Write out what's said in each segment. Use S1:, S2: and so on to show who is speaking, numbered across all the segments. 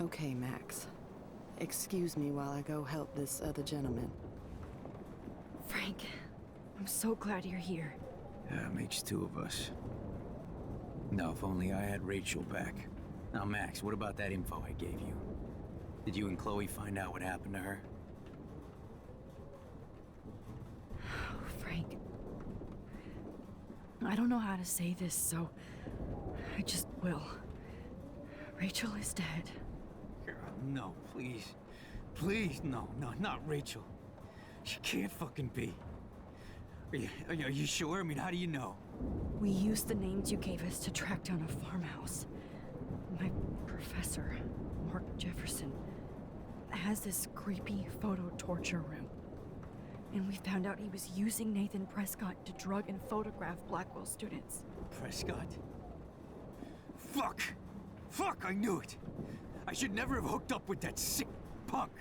S1: Okay, Max. Excuse me while I go help this other gentleman.
S2: Frank, I'm so glad you're here.
S3: Yeah, it makes two of us. No, if only I had Rachel back. Now, Max, what about that info I gave you? Did you and Chloe find out what happened to her?
S2: Oh, Frank. I don't know how to say this, so I just will. Rachel is dead.
S3: Girl, no, please. Please, no, not Rachel. She can't fucking be. Are you sure? I mean, how do you know?
S2: We used the names you gave us to track down a farmhouse. My professor, Mark Jefferson, has this creepy photo torture room. And we found out he was using Nathan Prescott to drug and photograph Blackwell students.
S3: Prescott? Fuck! Fuck, I knew it! I should never have hooked up with that sick punk.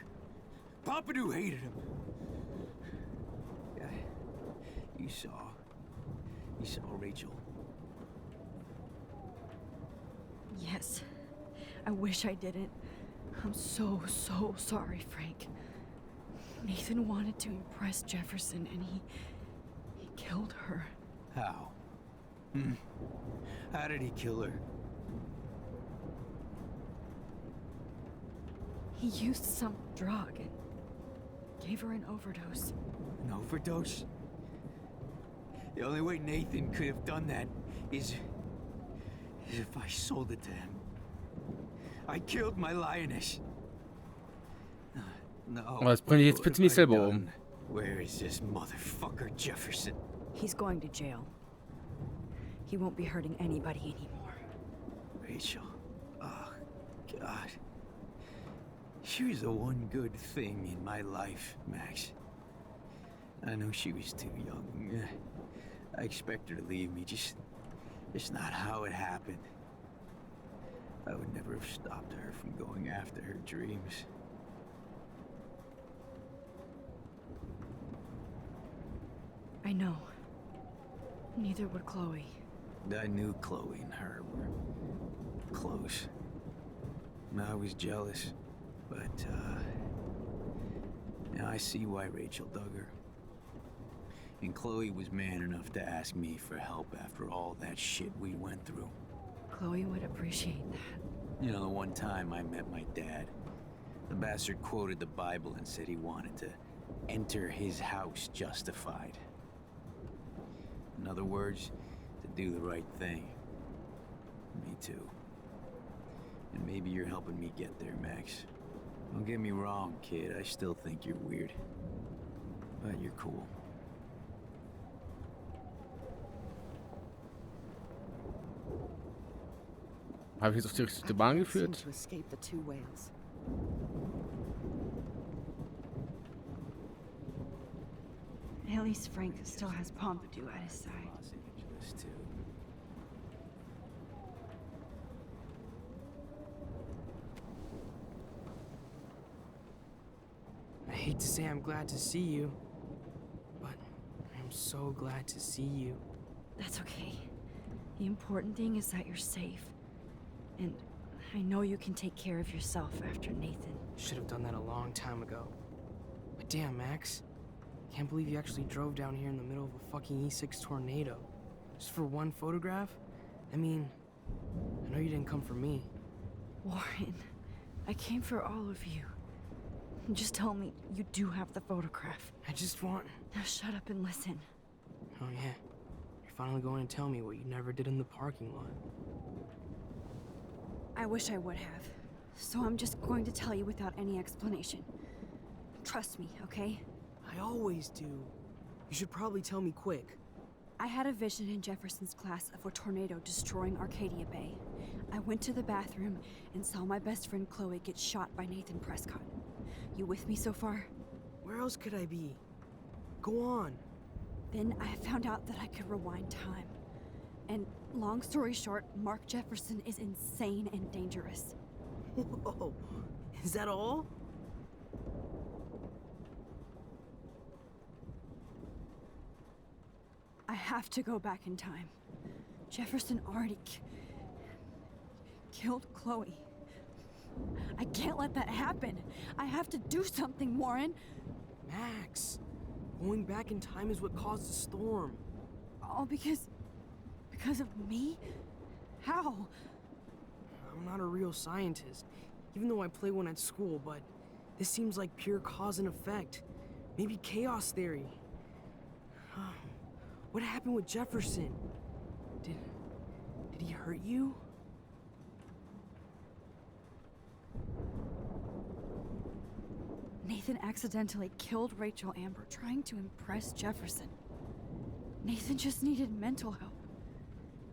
S3: Pompidou hated him. Yeah, you saw Rachel.
S2: Yes. I wish I didn't. I'm so sorry, Frank. Nathan wanted to impress Jefferson and he killed her.
S3: How? How did he kill her?
S2: He used some drug and gave her an overdose.
S3: An overdose? The only way Nathan could have done that is if I sold it to him. I killed my lioness. No.
S4: Was bringt dich jetzt bitte nicht selber um.
S3: Where is this motherfucker Jefferson?
S2: He's going to jail. He won't be hurting anybody anymore.
S3: Rachel. Oh, God. She was the one good thing in my life, Max. I know she was too young. I expect her to leave me, just not how it happened. I would never have stopped her from going after her dreams.
S2: I know. Neither would Chloe.
S3: I knew Chloe and her were close. I was jealous, but now I see why Rachel dug her. And Chloe was man enough to ask me for help after all that shit we went through.
S2: Chloe would appreciate that.
S3: You know, the one time I met my dad, the bastard quoted the Bible and said he wanted to enter his house justified. In other words, to do the right thing. Me too. And maybe you're helping me get there, Max. Don't get me wrong, kid. I still think you're weird. But you're cool.
S4: Habe ich jetzt auf die richtige Bahn geführt?
S1: To escape the two whales.
S2: At least Frank still has Pompidou at his side.
S3: Los Angeles, too.
S5: I hate to say I'm glad to see you, but I'm so glad to see you.
S2: That's okay. The important thing is that you're safe. And I know you can take care of yourself after Nathan.
S5: Should have done that a long time ago. But damn, Max. Can't believe you actually drove down here in the middle of a fucking E6 tornado. Just for one photograph? I mean, I know you didn't come for me.
S2: Warren, I came for all of you. Just tell me you do have the photograph.
S5: I just want...
S2: Now shut up and listen.
S5: Oh yeah. You're finally going to tell me what you never did in the parking lot.
S2: I wish I would have. So I'm just going to tell you without any explanation. Trust me, okay?
S5: I always do. You should probably tell me quick.
S2: I had a vision in Jefferson's class of a tornado destroying Arcadia Bay. I went to the bathroom and saw my best friend Chloe get shot by Nathan Prescott. You with me so far?
S5: Where else could I be? Go on.
S2: Then I found out that I could rewind time. And long story short, Mark Jefferson is insane and dangerous.
S5: Whoa, is that all?
S2: I have to go back in time. Jefferson already killed Chloe. I can't let that happen. I have to do something, Warren.
S5: Max, going back in time is what caused the storm.
S2: All because of me? How?
S5: I'm not a real scientist, even though I play one at school, but this seems like pure cause and effect. Maybe chaos theory. What happened with Jefferson? Did he hurt you?
S2: Nathan accidentally killed Rachel Amber trying to impress Jefferson. Nathan just needed mental help.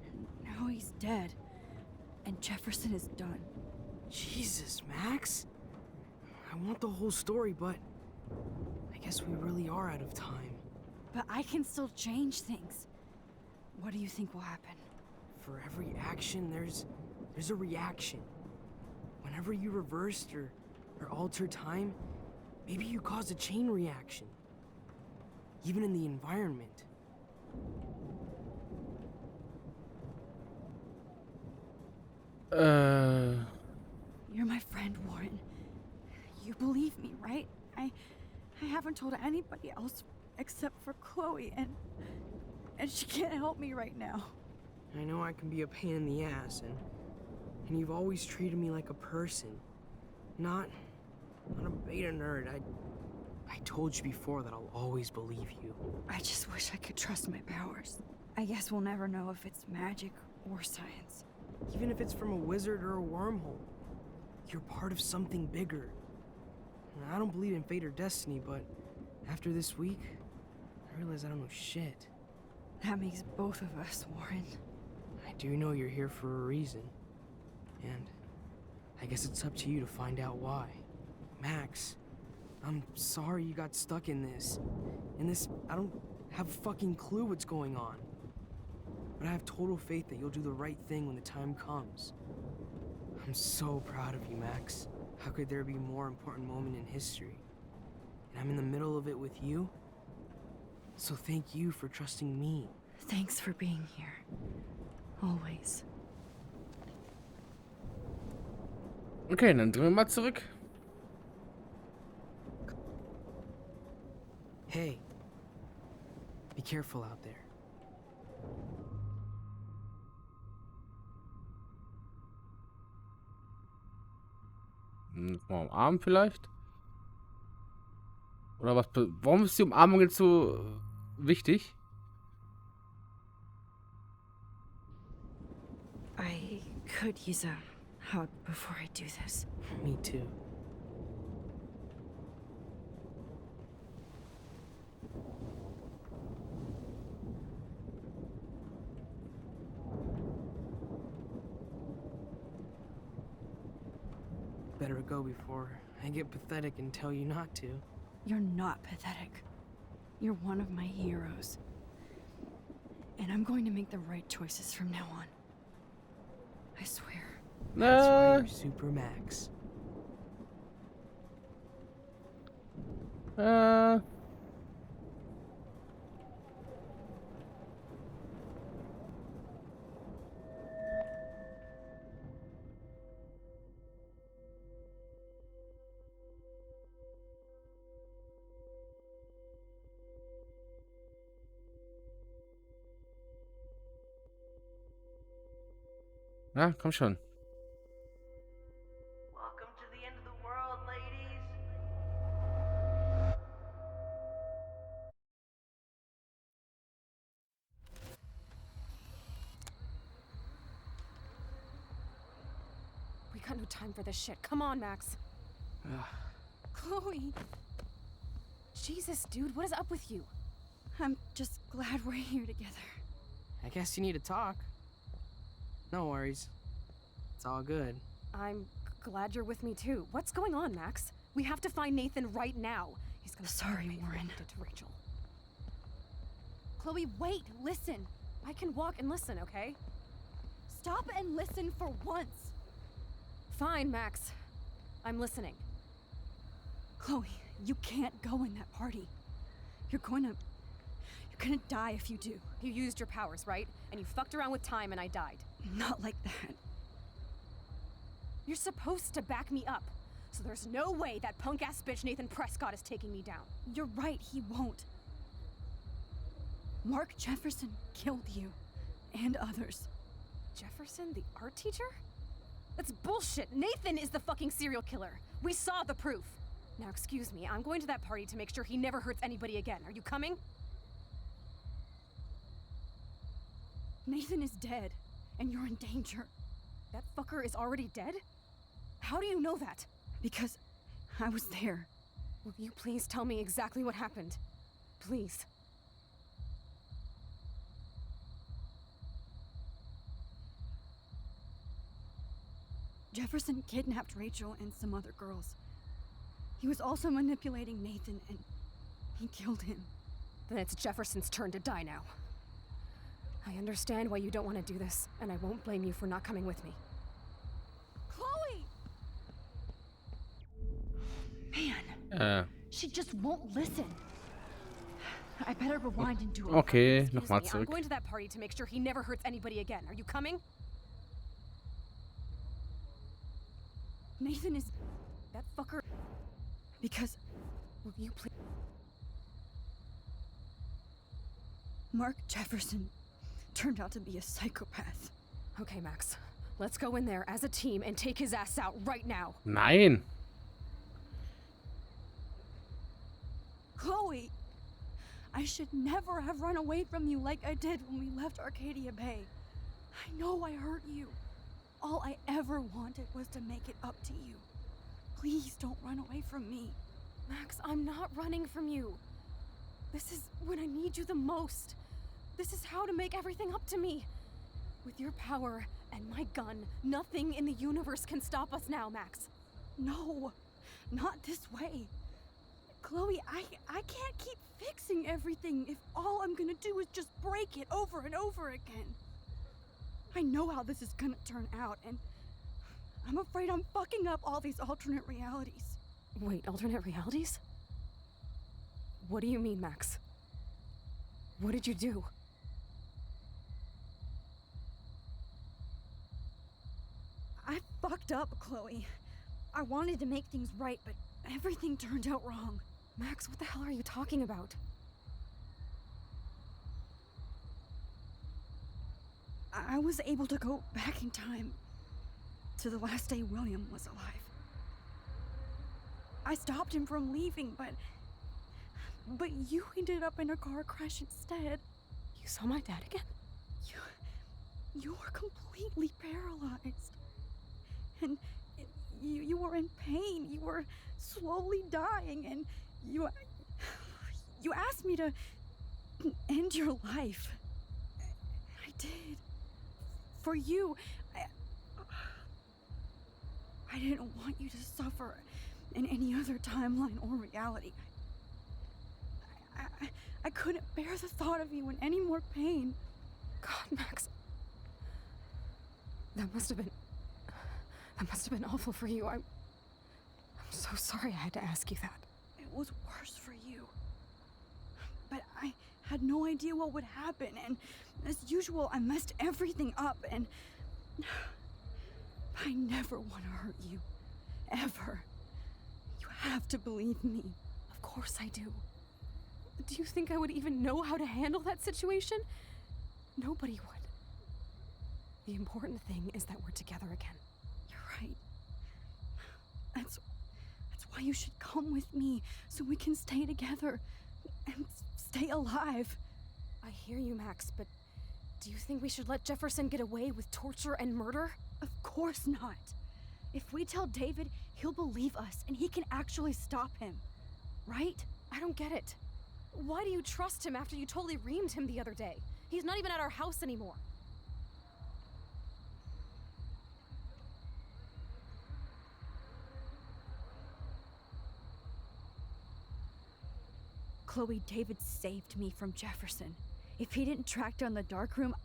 S2: And now he's dead. And Jefferson is done.
S5: Jesus, Max. I want the whole story, but I guess we really are out of time.
S2: But I can still change things. What do you think will happen?
S5: For every action, there's a reaction. Whenever you reversed or altered time, maybe you caused a chain reaction. Even in the environment.
S2: You're my friend, Warren. You believe me, right? I haven't told anybody else except for Chloe, and she can't help me right now.
S5: I know I can be a pain in the ass, and you've always treated me like a person. Not a beta nerd. I told you before that I'll always believe you.
S2: I just wish I could trust my powers. I guess we'll never know if it's magic or science.
S5: Even if it's from a wizard or a wormhole. You're part of something bigger. I don't believe in fate or destiny, but after this week, I realize I don't know shit.
S2: That makes both of us, Warren.
S5: I do know you're here for a reason. And I guess it's up to you to find out why. Max, I'm sorry you got stuck in this. I don't have a fucking clue what's going on. But I have total faith that you'll do the right thing when the time comes. I'm so proud of you, Max. How could there be a more important moment in history? And I'm in the middle of it with you. So thank you for trusting me.
S2: Thanks for being here. Always.
S4: Okay, dann drehen wir mal zurück.
S5: Hey, be careful out there.
S4: Mal umarmen vielleicht? Oder was? Warum ist die Umarmung jetzt so wichtig?
S2: I could use a hug before I do this.
S5: Me too. Better go before I get pathetic and tell you not to.
S2: You're not pathetic. You're one of my heroes. And I'm going to make the right choices from now on. I swear.
S5: That's why you're Super Max.
S4: Ja, komm schon.
S6: Welcome to the end of the world, ladies.
S7: We got no time for this shit. Come on, Max. Chloe. Jesus, dude, what is up with you?
S2: I'm just glad we're here together.
S5: I guess you need to talk. No worries. It's all good.
S7: I'm glad you're with me too. What's going on, Max? We have to find Nathan right now. He's gonna
S2: Sorry,
S7: pay for what
S2: Warren.
S7: he did to Rachel. Chloe, wait, listen. I can walk and listen, okay?
S2: Stop and listen for once.
S7: Fine, Max. I'm listening.
S2: Chloe, you can't go in that party. You're gonna die if you do.
S7: You used your powers, right? And you fucked around with time and I died.
S2: Not like that.
S7: You're supposed to back me up. So there's no way that punk-ass bitch Nathan Prescott is taking me down.
S2: You're right, he won't. Mark Jefferson killed you. And others.
S7: Jefferson, the art teacher? That's bullshit. Nathan is the fucking serial killer. We saw the proof. Now, excuse me, I'm going to that party to make sure he never hurts anybody again. Are you coming?
S2: Nathan is dead, and you're in danger.
S7: That fucker is already dead? How do you know that?
S2: Because I was there.
S7: Will you please tell me exactly what happened? Please.
S2: Jefferson kidnapped Rachel and some other girls. He was also manipulating Nathan, and he killed him.
S7: Then it's Jefferson's turn to die now. I understand why you don't want to do this, and I won't blame you for not coming with me.
S2: Chloe!
S4: Äh,
S2: She just won't listen. I better rewind and do it.
S4: okay,
S7: Excuse
S4: nochmal
S7: me, I'm
S4: zurück.
S7: going to that party to make sure he never hurts anybody again. Are you coming?
S2: Nathan is...
S7: That fucker...
S2: Because
S7: Will you please...
S2: Mark Jefferson turned out to be a psychopath.
S7: Okay, Max. Let's go in there as a team and take his ass out right now.
S4: Nein.
S2: Chloe! I should never have run away from you like I did when we left Arcadia Bay. I know I hurt you. All I ever wanted was to make it up to you. Please don't run away from me.
S7: Max, I'm not running from you. This is when I need you the most. This is how to make everything up to me. With your power and my gun, nothing in the universe can stop us now, Max.
S2: No, not this way. Chloe, I can't keep fixing everything if all I'm gonna do is just break it over and over again. I know how this is gonna turn out, and I'm afraid I'm fucking up all these alternate realities.
S7: Wait, alternate realities? What do you mean, Max? What did you do?
S2: I fucked up, Chloe. I wanted to make things right, but everything turned out wrong.
S7: Max, what the hell are you talking about?
S2: I was able to go back in time to the last day William was alive. I stopped him from leaving, but you ended up in a car crash instead.
S7: You saw my dad again?
S2: You were completely paralyzed. And you were in pain. You were slowly dying, and you asked me to end your life. I did. For you. I didn't want you to suffer in any other timeline or reality. I couldn't bear the thought of you in any more pain.
S7: God, Max. That must have been awful for you. I'm so sorry I had to ask you that.
S2: It was worse for you. But I had no idea what would happen, and as usual, I messed everything up, and I never want to hurt you. Ever. You have to believe me.
S7: Of course I do. Do you think I would even know how to handle that situation? Nobody would. The important thing is that we're together again.
S2: You're right. That's why you should come with me, so we can stay together and stay alive.
S7: I hear you, Max, but do you think we should let Jefferson get away with torture and murder?
S2: Of course not. If we tell David, he'll believe us, and he can actually stop him. Right?
S7: I don't get it. Why do you trust him after you totally reamed him the other day? He's not even at our house anymore.
S2: Chloe, David saved me from Jefferson. If he didn't track down the darkroom,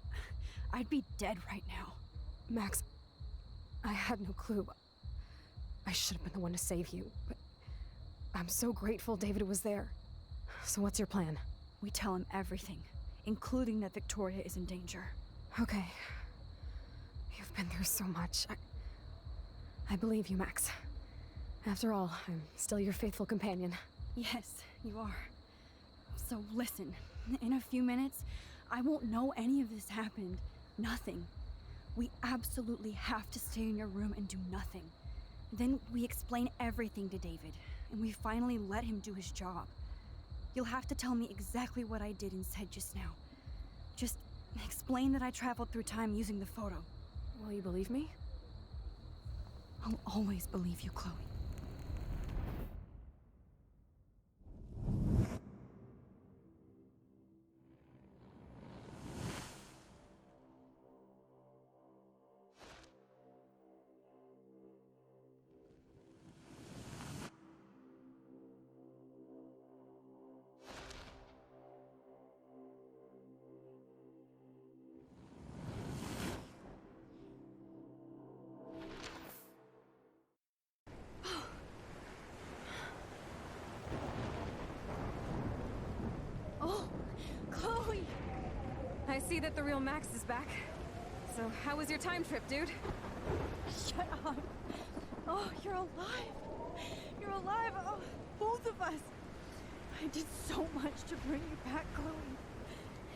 S2: I'd be dead right now.
S7: Max, I had no clue. I should have been the one to save you, but I'm so grateful David was there. So what's your plan?
S2: We tell him everything, including that Victoria is in danger.
S7: Okay. You've been through so much. I believe you, Max. After all, I'm still your faithful companion.
S2: Yes, you are. So listen, in a few minutes, I won't know any of this happened. Nothing. We absolutely have to stay in your room and do nothing. Then we explain everything to David, and we finally let him do his job. You'll have to tell me exactly what I did and said just now. Just explain that I traveled through time using the photo.
S7: Will you believe me?
S2: I'll always believe you, Chloe.
S7: Oh, Chloe! I see that the real Max is back. So, how was your time trip, dude?
S2: Shut up. Oh, you're alive. You're alive. Oh, both of us. I did so much to bring you back, Chloe.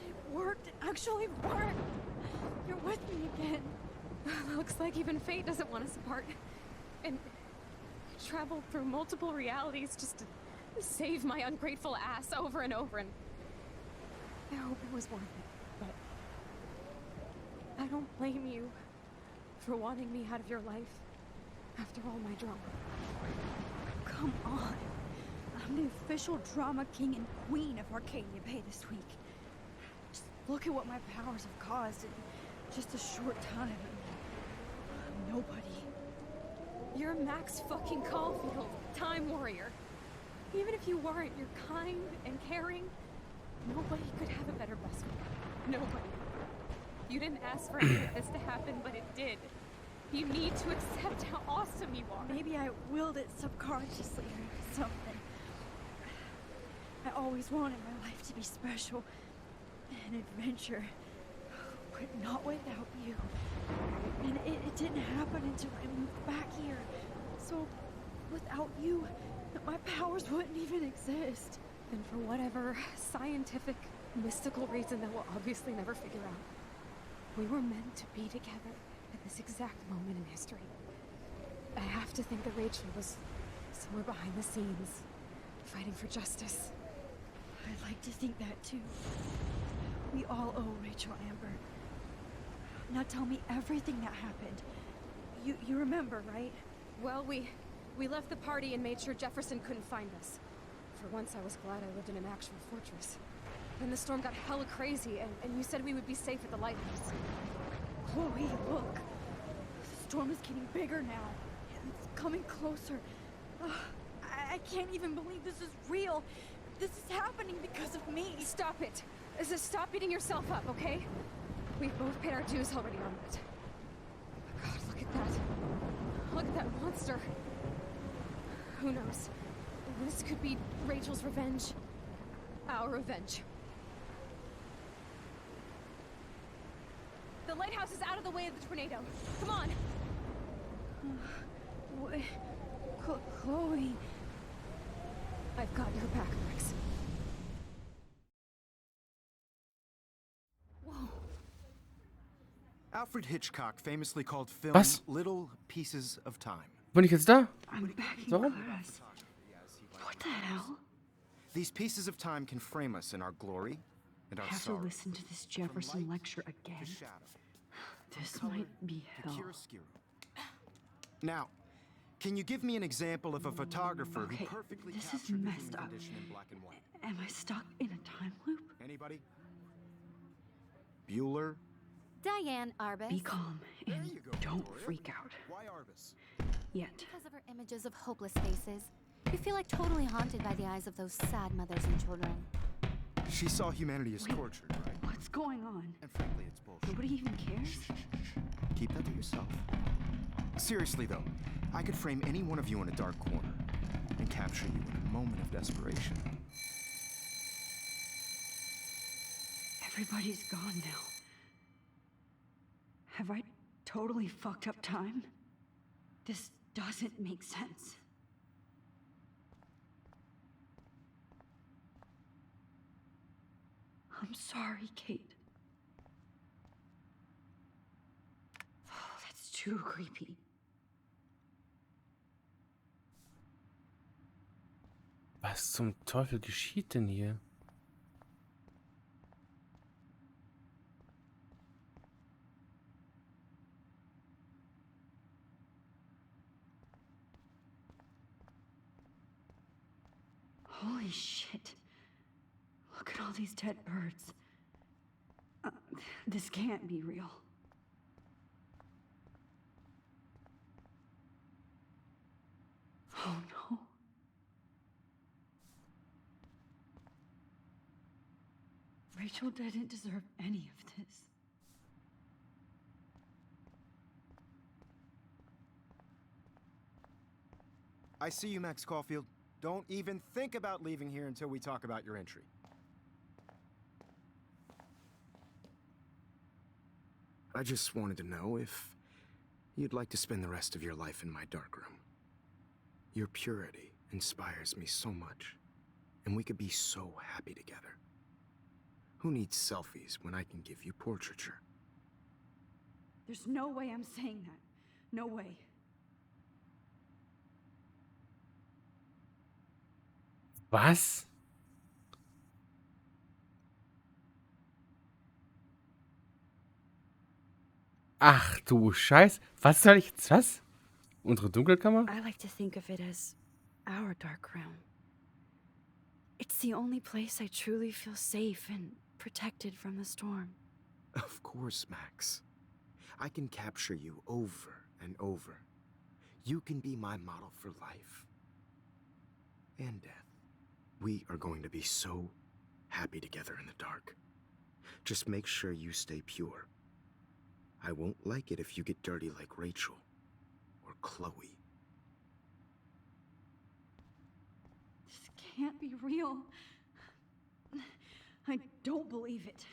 S2: It worked. It actually worked. You're with me again.
S7: Looks like even fate doesn't want us apart. And I traveled through multiple realities just to save my ungrateful ass over and over, and I hope it was worth it, but I don't blame you for wanting me out of your life after all my drama.
S2: Come on. I'm the official drama king and queen of Arcadia Bay this week. Just look at what my powers have caused in just a short time. Nobody.
S7: You're Max fucking Caulfield, Time Warrior. Even if you weren't, you're kind and caring. Nobody could have a better best friend. Nobody. You didn't ask for any of this to happen, but it did. You need to accept how awesome you are.
S2: Maybe I willed it subconsciously or something. I always wanted my life to be special. An adventure. But not without you. And it didn't happen until I moved back here. So, without you, my powers wouldn't even exist.
S7: And for whatever scientific, mystical reason that we'll obviously never figure out, we were meant to be together at this exact moment in history. I have to think that Rachel was somewhere behind the scenes, fighting for justice.
S2: I'd like to think that too. We all owe Rachel Amber. Now tell me everything that happened. You remember, right?
S7: Well, we left the party and made sure Jefferson couldn't find us. For once, I was glad I lived in an actual fortress. Then the storm got hella crazy, and you said we would be safe at the lighthouse.
S2: Chloe, look. The storm is getting bigger now. It's coming closer. I can't even believe this is real. This is happening because of me.
S7: Stop it. Stop beating yourself up, okay? We've both paid our dues already on that. Oh my God, look at that. Look at that monster. Who knows? This could be Rachel's revenge. Our revenge. The lighthouse is out of the way of the tornado. Come on.
S2: Chloe.
S7: I've got your back, Max. Whoa.
S8: Alfred Hitchcock famously called film
S4: Was?
S8: little pieces of time.
S4: Bin ich jetzt da?
S2: I'm back in
S4: Warum?
S2: class. What the hell?
S8: These pieces of time can frame us in our glory and our
S2: I have to
S8: sorrow.
S2: listen to this Jefferson lecture
S8: To
S2: again.
S8: shadow,
S2: This
S8: color
S2: might be
S8: to
S2: hell.
S8: chiaroscuro. Now, can you give me an example of a photographer
S2: Okay,
S8: who perfectly
S2: this is
S8: captured the
S2: messed
S8: human
S2: up.
S8: condition in black and white?
S2: Am I stuck in a time loop?
S8: Anybody? Bueller?
S9: Diane Arbus.
S2: Be calm
S8: There
S2: and
S8: you go,
S2: don't
S8: Victoria.
S2: freak out.
S8: Why Arbus?
S2: Yet.
S9: Because of her images of hopeless faces, you feel like totally haunted by the eyes of those sad mothers and children.
S8: She saw humanity as tortured, right?
S2: What's going on?
S8: And frankly, it's bullshit.
S2: Nobody even cares?
S8: Keep that to yourself. Seriously, though, I could frame any one of you in a dark corner and capture you in a moment of desperation.
S2: Everybody's gone now. Have I totally fucked up time? This doesn't make sense. I'm sorry, Kate. Oh, that's too creepy.
S4: Was zum Teufel geschieht denn hier?
S2: Holy shit. Look at all these dead birds. This can't be real. Oh no. Rachel didn't deserve any of this.
S8: I see you, Max Caulfield. Don't even think about leaving here until we talk about your entry. I just wanted to know if you'd like to spend the rest of your life in my darkroom. Your purity inspires me so much, and we could be so happy together. Who needs selfies when I can give you portraiture?
S2: There's no way I'm saying that. No way.
S4: Was? Ach du Scheiß. Was soll ich jetzt? Was? Unsere Dunkelkammer?
S2: I like to think of it as our dark room. It's the only place I truly feel safe and protected from the storm.
S8: Of course, Max. I can capture you over and over. You can be my model for life and death. We are going to be so happy together in the dark. Just make sure you stay pure. I won't like it if you get dirty like Rachel or Chloe.
S2: This can't be real. I don't believe it.